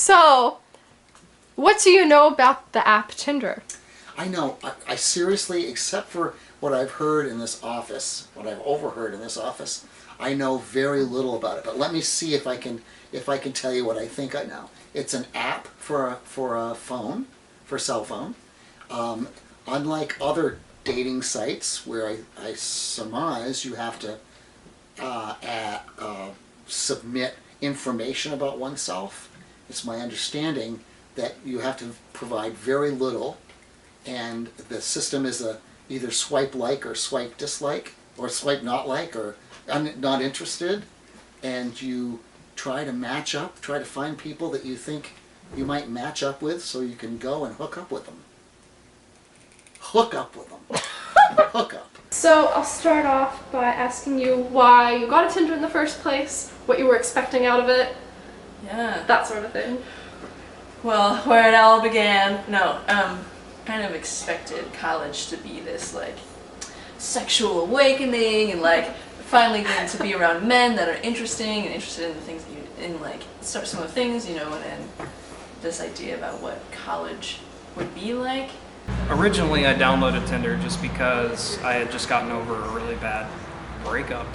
So, what do you know about the app Tinder? I know, I seriously, except for what I've heard in this office, what I've overheard in this office, I know very little about it. But let me see if I can tell you what I think I know. It's an app for a phone, for a cell phone. Unlike other dating sites where I surmise you have to submit information about oneself, it's my understanding that you have to provide very little, and the system is either swipe like or swipe dislike, or swipe not like, or I'm not interested, and you try to match up, try to find people that you think you might match up with so you can go and hook up with them. Hook up with them. Hook up. So, I'll start off by asking you why you got a Tinder in the first place, what you were expecting out of it, that sort of thing. Well, where it all began, kind of expected college to be this, like, sexual awakening and, like, finally getting to be around men that are interesting and interested in the things that you, in, like, start some of the things, you know, and this idea about what college would be like. Originally, I downloaded Tinder just because I had just gotten over a really bad breakup.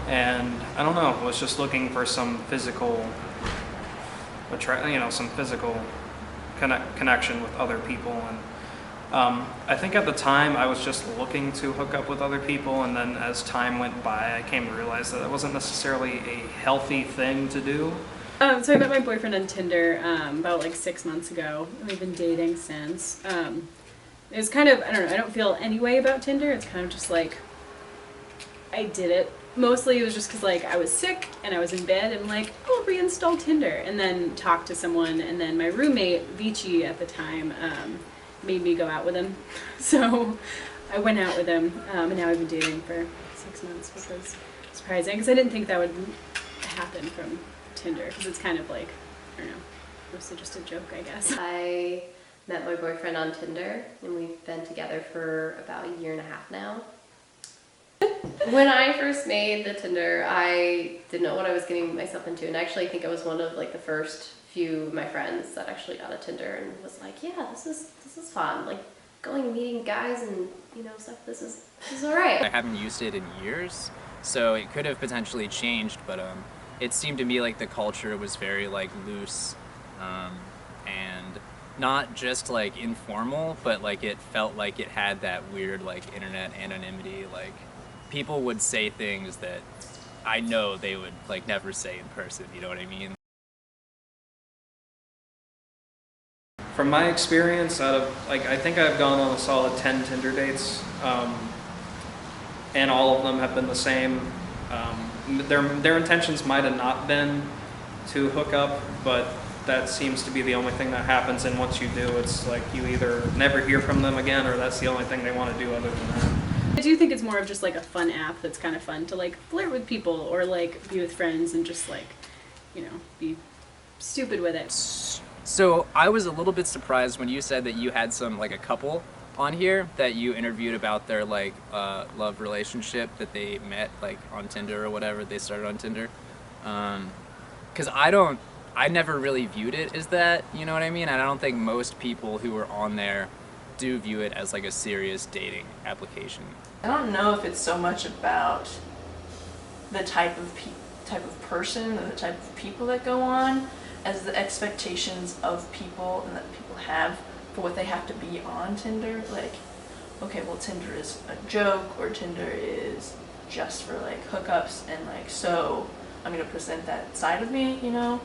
And I don't know, was just looking for some physical, some physical connection with other people. And I think at the time I was just looking to hook up with other people, and then as time went by, I came to realize that it wasn't necessarily a healthy thing to do. So I met my boyfriend on Tinder about like 6 months ago, and we've been dating since. It was kind of, I don't know, I don't feel any way about Tinder. It's kind of just like, I did it. Mostly it was just because like I was sick and I was in bed and like, I'll reinstall Tinder, and then talk to someone, and then my roommate, Vici at the time, made me go out with him. So I went out with him, and now we've been dating for 6 months, which was surprising because I didn't think that would happen from Tinder, because it's kind of like, I don't know, mostly just a joke, I guess. I met my boyfriend on Tinder, and we've been together for about 1.5 years now. When I first made the Tinder, I didn't know what I was getting myself into, and actually I think I was one of like the first few of my friends that actually got a Tinder and was like, yeah, this is fun, like going and meeting guys and, you know, stuff. This is all right. I haven't used it in years, so it could have potentially changed, but it seemed to me like the culture was very like loose, and not just like informal, but like it felt like it had that weird like internet anonymity. Like people would say things that I know they would like never say in person, you know what I mean? From my experience, out of like, I think I've gone on a solid 10 Tinder dates, and all of them have been the same. Their intentions might have not been to hook up, but that seems to be the only thing that happens, and once you do, it's like you either never hear from them again, or that's the only thing they want to do other than that. I do think it's more of just like a fun app that's kind of fun to like flirt with people or like be with friends and just like, you know, be stupid with it. So I was a little bit surprised when you said that you had a couple on here that you interviewed about their like love relationship that they met like on Tinder or whatever, they started on Tinder. 'Cause I never really viewed it as that, you know what I mean? And I don't think most people who are on there do view it as like a serious dating application. I don't know if it's so much about the type of person and the type of people that go on as the expectations of people and that people have for what they have to be on Tinder. Like, okay, well, Tinder is a joke, or Tinder is just for like hookups, and like, so I'm gonna present that side of me, you know?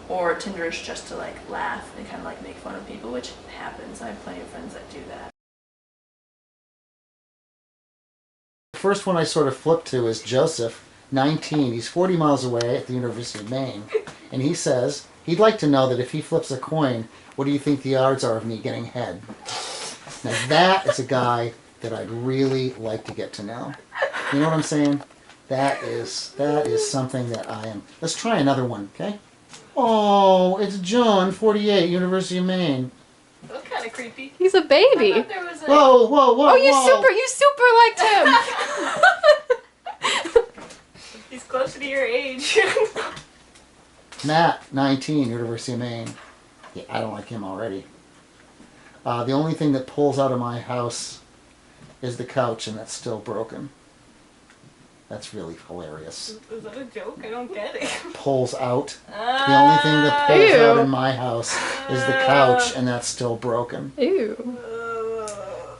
Or Tinder is just to like laugh and kind of like make fun of people, which happens. I have plenty of friends that do that. The first one I sort of flipped to is Joseph, 19. He's 40 miles away at the University of Maine. And he says he'd like to know that if he flips a coin, what do you think the odds are of me getting head? Now that is a guy that I'd really like to get to know. You know what I'm saying? That is something that I am. Let's try another one, okay? Oh, it's John, 48, University of Maine. That's kind of creepy. He's a baby. I thought there was a... Whoa, whoa, whoa, Oh, you whoa. super liked him. He's closer to your age. Matt, 19, University of Maine. Yeah, I don't like him already. The only thing that pulls out of my house is the couch, and that's still broken. That's really hilarious. Is that a joke? I don't get it. Pulls out. The only thing that pulls out Ew. in my house is the couch, and that's still broken. Ew.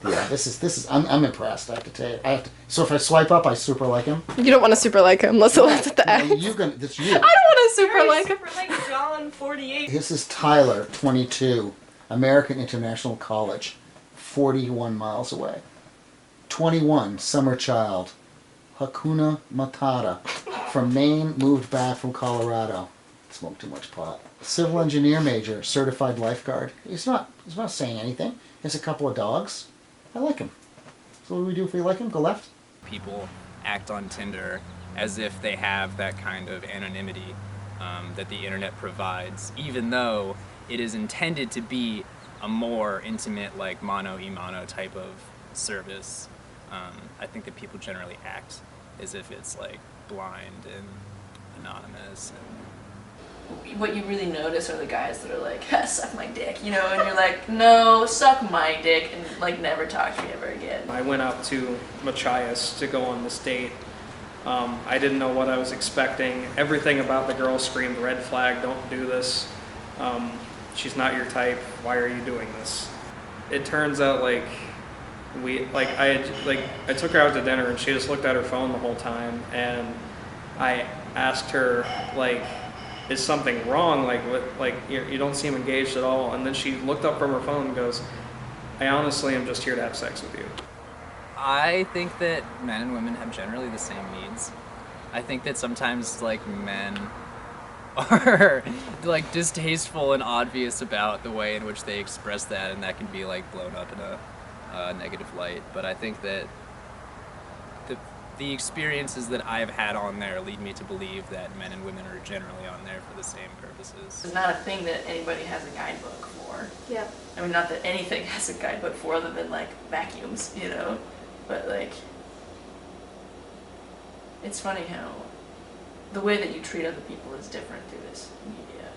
Yeah, this is. I'm impressed. I have to tell you. So if I swipe up, I super like him. You don't want to super like him unless it lands at the No, end. you can. That's you. I don't want to super like him. Super like John 48. This is Tyler, 22, American International College, 41 miles away. 21, summer child, Hakuna Matata, from Maine, moved back from Colorado. Smoked too much pot. Civil engineer major, certified lifeguard. He's not saying anything. He has a couple of dogs. I like him. So what do we do if we like him? Go left? People act on Tinder as if they have that kind of anonymity that the internet provides, even though it is intended to be a more intimate, like mano-a-mano type of service. I think that people generally act as if it's like blind and anonymous. What you really notice are the guys that are like, suck my dick, you know, and you're like, no, suck my dick, and like never talk to me ever again. I went out to Machias to go on this date. I didn't know what I was expecting. Everything about the girl screamed red flag, don't do this. She's not your type, why are you doing this? It turns out I took her out to dinner and she just looked at her phone the whole time, and I asked her, like, is something wrong? Like, what, like you don't seem engaged at all. And then she looked up from her phone and goes, I honestly am just here to have sex with you. I think that men and women have generally the same needs. I think that sometimes like men are like distasteful and obvious about the way in which they express that, and that can be like blown up in a negative light. But I think that the experiences that I've had on there lead me to believe that men and women are generally on there for the same purposes. It's not a thing that anybody has a guidebook for. Yeah. I mean, not that anything has a guidebook for other than like vacuums, you know, but like, it's funny how the way that you treat other people is different through this media.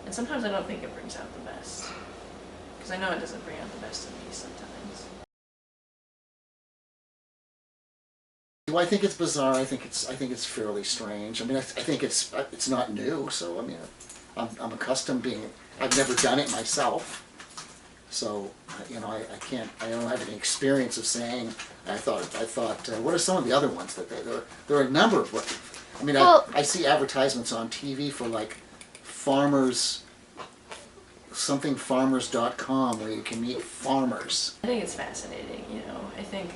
And sometimes I don't think it brings out the best. Because I know it doesn't bring out the best in me sometimes. Well, I think it's bizarre. I think it's fairly strange. I mean, I think it's not new. So I mean, I'm accustomed being. I've never done it myself, so you know, I don't have any experience of saying. I thought. What are some of the other ones that there are a number of. I mean, Well- I see advertisements on TV for like farmers. Something farmers.com where you can meet farmers. I think it's fascinating, you know. I think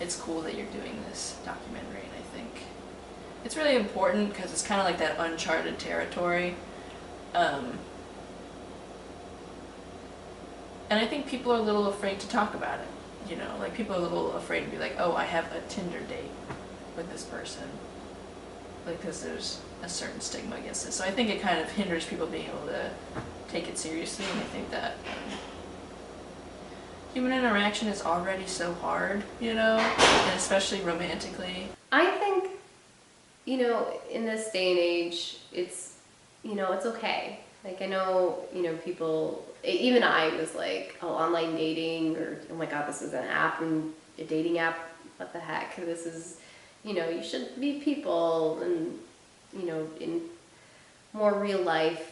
it's cool that you're doing this documentary, and I think it's really important because it's kind of like that uncharted territory. And I think people are a little afraid to talk about it, you know, like people are a little afraid to be like, oh, I have a Tinder date with this person, like because there's a certain stigma against it. So I think it kind of hinders people being able to take it seriously, and I think that human interaction is already so hard, you know, and especially romantically. I think, you know, in this day and age, it's, you know, it's okay. Like, I know, you know, people, even I was like, oh, online dating, or, oh my God, this is an app, and a dating app, what the heck, this is, you know, you should meet people, and, you know, in more real life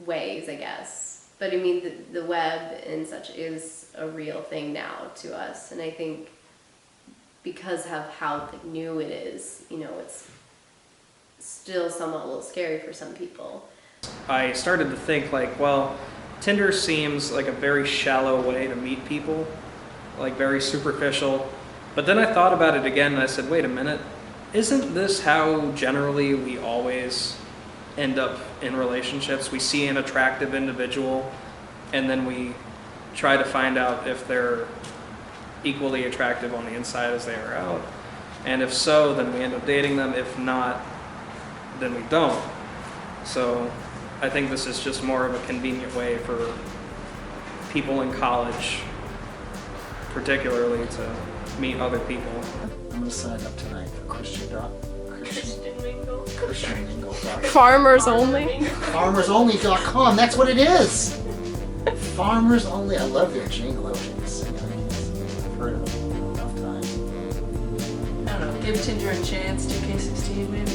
ways, I guess. But I mean, the web and such is a real thing now to us, and I think because of how new it is, you know, it's still somewhat a little scary for some people. I started to think like, well, Tinder seems like a very shallow way to meet people, like very superficial. But then I thought about it again and I said, wait a minute, isn't this how generally we always end up in relationships? We see an attractive individual and then we try to find out if they're equally attractive on the inside as they are out. And if so, then we end up dating them. If not, then we don't. So I think this is just more of a convenient way for people in college, particularly, to meet other people. I'm going to sign up tonight for ChristianMingle.com. Farmers only. FarmersOnly.com, that's what it is. Farmers Only. I love their jingle. I wish I could sing it. I've heard it enough times. I don't know, give Tinder a chance, 2K16 maybe.